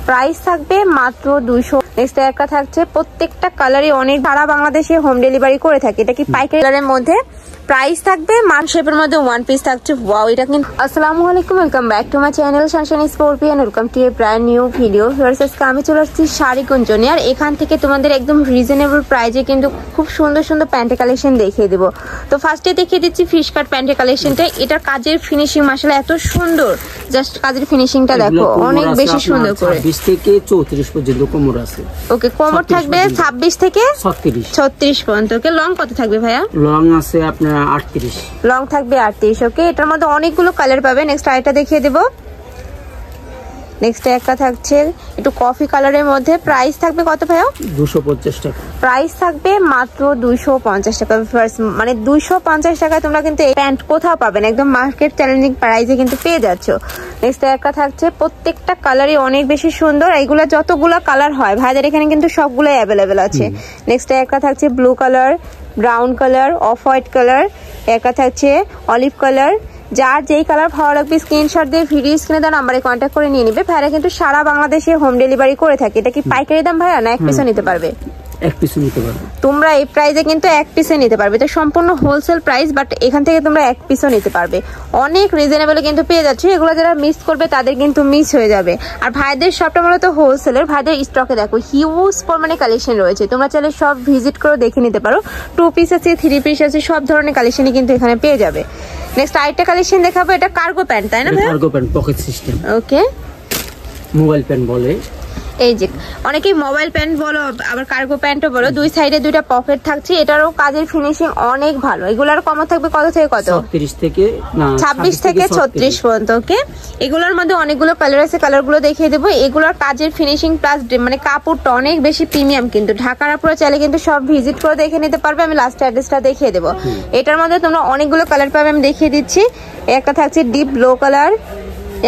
Price থাকবে মাত্র 200। Next একটা থাকছে প্রত্যেকটা কালারই অনেক, সারা বাংলাদেশে হোম ডেলিভারি করে থাকে। এটা কি পাইকারি কালারের মধ্যে, প্রাইস থাকবে মান শেপের মধ্যে ওয়ান পিস থাকছে। ওয়াও, এটা কিন্তু আসসালামু আলাইকুম, welcome back to my channel Sunshine scorpion, welcome to A brand new video. আজকে আমি চলে আসছি শাড়ি কুঞ্জনে, আর এখান থেকে তোমাদের একদম রিজনেবল প্রাইসে কিন্তু খুব সুন্দর সুন্দর প্যান্টের কালেকশন দেখিয়ে দেবো। তো ফার্স্টে দেখিয়ে দিচ্ছি ফিশ কাট প্যান্টের কালেকশনটা। এটার কাজের ফিনিশিং মাশাআল্লাহ এত সুন্দর, জাস্ট কাজের ফিনিশিংটা দেখো অনেক বেশি সুন্দর করে। 26 থেকে 34 পর্যন্ত কোমর আছে। ওকে, কোমর থাকবে 26 থেকে 36 পর্যন্ত। ওকে, লং কত থাকবে ভাইয়া? লং আছে আপনার 38, লং থাকবে 38। ওকে, এটার মধ্যে অনেকগুলো কালার পাবে। নেক্সট আরেকটা দেখিয়ে দেবো। নেক্সট একটা থাকছে একটু কফি কালারের মধ্যে, প্রাইস থাকবে কত ভাইয়া? 250 টাকা। প্রাইস থাকবে মাত্র 250 টাকা। মানে 250 টাকায় তোমরা কিন্তু এই প্যান্ট কোথাও পাবে না, একদম মার্কেট চ্যালেঞ্জিং প্রাইসে কিন্তু পেয়ে যাচ্ছ। নেক্সট একটা থাকছে প্রত্যেকটা কালারই অনেক বেশি সুন্দর। এইগুলা যতগুলো কালার হয় ভাইদের এখানে কিন্তু সবগুলোই অ্যাভেলেবেল আছে। নেক্সট একটা থাকছে blue colour, brown colour, off white colour, একটা থাকছে অলিভ কালার। যার যেই কালার ভালো লাগবে স্ক্রিনশট দিয়ে ভিডিও স্ক্রিনে দেওয়া নাম্বারে কন্ট্যাক্ট করে নিয়ে নিবে। ভাইরা কিন্তু সারা বাংলাদেশে হোম ডেলিভারি করে থাকে। এটা কি পাইকারি দাম ভাইয়া, না এক পিসও নিতে পারবে? এক পিসও নিতে পারবে তোমরা। এই প্রাইসে কিন্তু এক পিসে নিতে পারবে, তো সম্পূর্ণ হোলসেল প্রাইস, বাট এখান থেকে তোমরা এক পিসও নিতে পারবে। অনেক রিজনেবল কিন্তু পেয়ে যাচ্ছে। এগুলো যারা মিস করবে তাদের কিন্তু মিস হয়ে যাবে। আর ভাইদের সবটা মূলত হোলসেলের, ভাইদের স্টকে দেখো হিউজ পরিমাণে কালেকশন রয়েছে। তোমরা চাইলে সব ভিজিট করে দেখে নিতে পারো। 2 পিস আছে, 3 পিস আছে, সব ধরনের কালেকশনই কিন্তু এখানে পেয়ে যাবে। নেক্সট আরেকটা কালেকশন দেখাবো। এটা কার্গো প্যান্ট, তাই না ভাই? Cargo pant pocket system. Okay, mobile pant বলে। এই যে অনেকেই মোবাইল প্যান্ট বলো, আবার কার্গো প্যান্টও বলো। দুই সাইডে দুইটা পকেট থাকছে। এটারও কাজের ফিনিশিং অনেক ভালো। এগুলার কম থাকবে কত থেকে কত? 36 থেকে না 26 থেকে 36 পর্যন্ত। ওকে, এগুলোর মধ্যে অনেকগুলো কালার আছে, কালারগুলো দেখিয়ে দেবো। এগুলোর কাজের ফিনিশিং প্লাস মানে কাপড়টা অনেক বেশি প্রিমিয়াম কিন্তু। ঢাকার আপুরা চাইলে কিন্তু সব ভিজিট করে দেখে নিতে পারবে। আমি লাস্ট অ্যাড্রেসটা দেখিয়ে দেবো। এটার মধ্যে তোমরা অনেকগুলো কালার পাবে, আমি দেখিয়ে দিচ্ছি। একটা থাকছে ডিপ ব্লু কালার,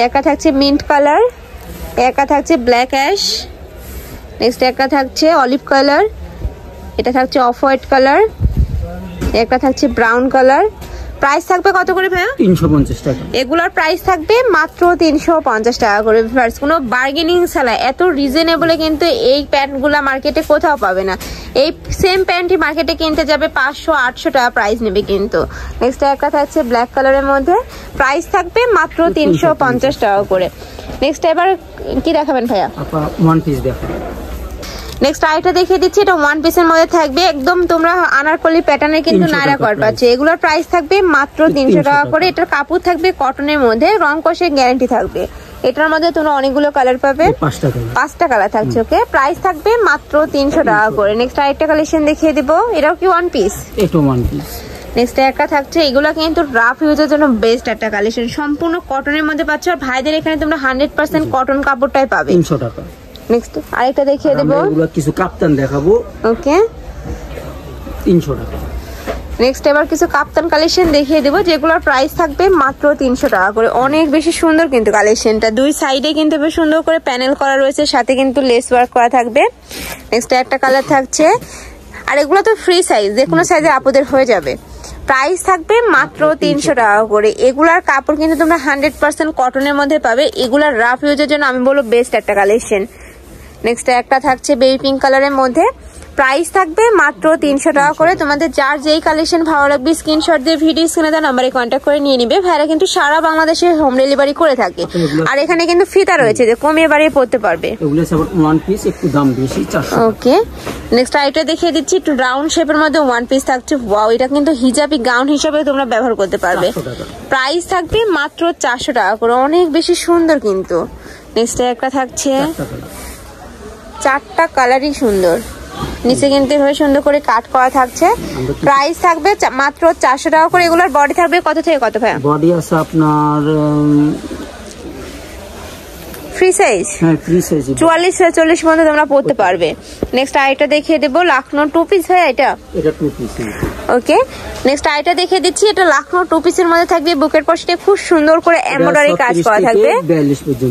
একটা থাকছে মিন্ট কালার, একটা থাকছে ব্ল্যাক অ্যাশ, নেক্সট একটা থাকছে অলিভ কালার, এটা থাকছে অফ হোয়াইট কালার, একটা থাকছে ব্রাউন কালার। প্রাইস থাকবে কত করে ভাইয়া? 350 টাকা। এগুলোর প্রাইস থাকবে মাত্র 350 টাকা করে। কোনো বার্গেনিং ছাড়া এত রিজনেবলে কিন্তু এই প্যান্টগুলো মার্কেটে কোথাও পাবে না। এই সেম প্যান্টই মার্কেটে কিনতে যাবে 500-800 টাকা প্রাইস নেবে কিন্তু। নেক্সট একটা থাকছে ব্ল্যাক কালারের মধ্যে, প্রাইস থাকবে মাত্র 350 টাকা করে। নেক্সট এবার কি দেখাবেন ভাইয়া? ওয়ান পিস দেখাবো। নেক্সট আইটা দেখিয়ে দিচ্ছি। এটা ওয়ান পিসের মধ্যে থাকবে, একদম তোমরা আনারকলি প্যাটার্নের কিন্তু নায়রা কট পাচ্ছে। এগুলোর প্রাইস থাকবে মাত্র 300 টাকা করে। এটার কাপড় থাকবে কটনের মধ্যে, রং কষের গ্যারান্টি থাকবে। এটার মধ্যে তোমরা অনেকগুলো কালার পাবে, 5টা কালার থাকছে। ওকে, প্রাইস থাকবে মাত্র 300 টাকা করে। নেক্সট আরেকটা কালেকশন দেখিয়ে দিব। এটাও কি ওয়ান পিস? এটা ওয়ান পিস। নেক্সট একটা থাকছে, এগুলো কিন্তু রাফ ইউজের জন্য বেস্ট একটা কালেকশন। সম্পূর্ণ কটনের মধ্যে পাচ্ছ। আর ভাইদের এখানে তোমরা 100% কটন কাপড়টাই পাবে। 300 টাকা। নেক্সট আরেকটা দেখিয়ে দেব। এগুলো কিছু কাপ্তান দেখাবো। ওকে, 300 টাকা। নেক্সট এবার কিছু কাপ্তান কালেকশন দেখিয়ে দেবো, যেগুলোর প্রাইস থাকবে মাত্র 300 টাকা করে। অনেক বেশি সুন্দর কিন্তু কালেকশনটা। দুই সাইডে কিন্তু বেশ সুন্দর করে প্যানেল করা রয়েছে, সাথে কিন্তু লেস ওয়ার্ক করা থাকবে। নেক্সট একটা কালার থাকছে, আর এগুলো তো ফ্রি সাইজ, যে কোনো সাইজে আপুদের হয়ে যাবে। প্রাইস থাকবে মাত্র 300 টাকা করে। এগুলার কাপড় কিন্তু তোমরা 100% কটনের মধ্যে পাবে। এগুলার রাফ ইউজের জন্য আমি বলবো বেস্ট একটা কালেকশন। নেক্সট একটা থাকছে বেবি পিঙ্ক কালারের মধ্যে, প্রাইস থাকবে মাত্র 300 টাকা করে। তোমাদের যার যেই কালেকশন ভালো লাগবে স্ক্রিনশট দিয়ে ভিডিও স্ক্রিনে দেওয়া নাম্বারে কন্ট্যাক্ট করে নিয়ে নিবে। ভাইরা কিন্তু সারা বাংলাদেশে হোম ডেলিভারি করে থাকে। আর এখানে কিন্তু ফিতা রয়েছে, যে কমিয়ে বাড়িয়ে পড়তে পারবে। এগুলো সব ওয়ান পিস, একটু দাম বেশি, 400। ওকে, নেক্সট আইটা দেখিয়ে দিচ্ছি। একটু রাউন্ড শেপের মধ্যে ওয়ান পিস থাকছে। ওয়াও, এটা কিন্তু হিজাবি গাউন হিসেবে তোমরা ব্যবহার করতে পারবে। প্রাইস থাকবে মাত্র 400 টাকা করে। অনেক বেশি সুন্দর কিন্তু। নেক্সট একটা থাকছে, 4টা কালারই সুন্দর। নিচে কিন্তু এভাবে সুন্দর করে কাট করা থাকছে। প্রাইস থাকবে মাত্র 400 টাকা করে। এগুলোর বডি থাকবে কত থেকে কত ভাইয়া? বডি আছে আপনার ফ্রি সাইজ, হ্যাঁ ফ্রি সাইজ 44-46 পর্যন্ত তোমরা পড়তে পারবে। নেক্সট আইটা দেখিয়ে দেবো। লাখনো 2 পিস হয় এটা। এটা 2 পিস। ওকে, নেক্সট আইটা দেখিয়ে দিচ্ছি। এটা লাখনো 2 পিসের মধ্যে থাকবে। বুকের পাশে খুব সুন্দর করে এমব্রয়ডারি কাজ করা থাকবে।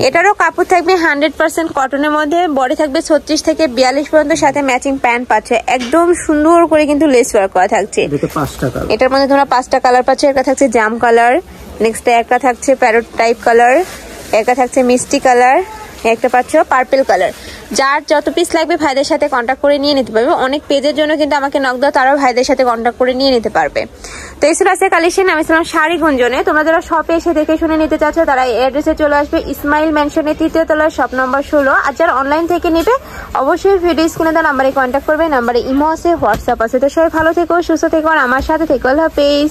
এটারও কাপড় থাকবে 100% কটনের মধ্যে। বডি থাকবে 36 থেকে 42 পর্যন্ত, সাথে ম্যাচিং প্যান্ট পাচ্ছে। একদম সুন্দর করে কিন্তু লেস ওয়ার্ক করা থাকছে। এটার মধ্যে তোমরা 5টা কালার পাচ্ছে। একটা থাকছে জাম কালার, নেক্সট একটা থাকছে প্যারট টাইপ কালার, একটা থাকছে মিষ্টি কালার, একটা পাচ্ছ পার্পল কালার। যার যত পিস লাগবে ভাইদের সাথে কন্ট্যাক্ট করে নিয়ে নিতে পারবে। অনেক পেজের জন্য কিন্তু আমাকে নক দাও, তারাও ভাইদের সাথে কন্ট্যাক্ট করে নিয়ে নিতে পারবে। তো এই ছিল আজকে কালেকশন। আমি ছিলাম শাড়ি গুঞ্জনে। তোমরা যারা শপে এসে দেখে শুনে নিতে চাচ্ছ তারা এই অ্যাড্রেসে চলে আসবে, ইসমাইল মেনশনের 3য় তলার শপ নম্বর 16। আর যারা অনলাইন থেকে নেবে অবশ্যই ভিডিও স্ক্রিনে দেওয়া নাম্বারে কন্ট্যাক্ট করবে। নাম্বারে ইমো আছে, হোয়াটসঅ্যাপ আছে। তো সবাই ভালো থেকো, সুস্থ থেকো, আর আমার সাথে থেকো। আল্লাহ হাফেজ।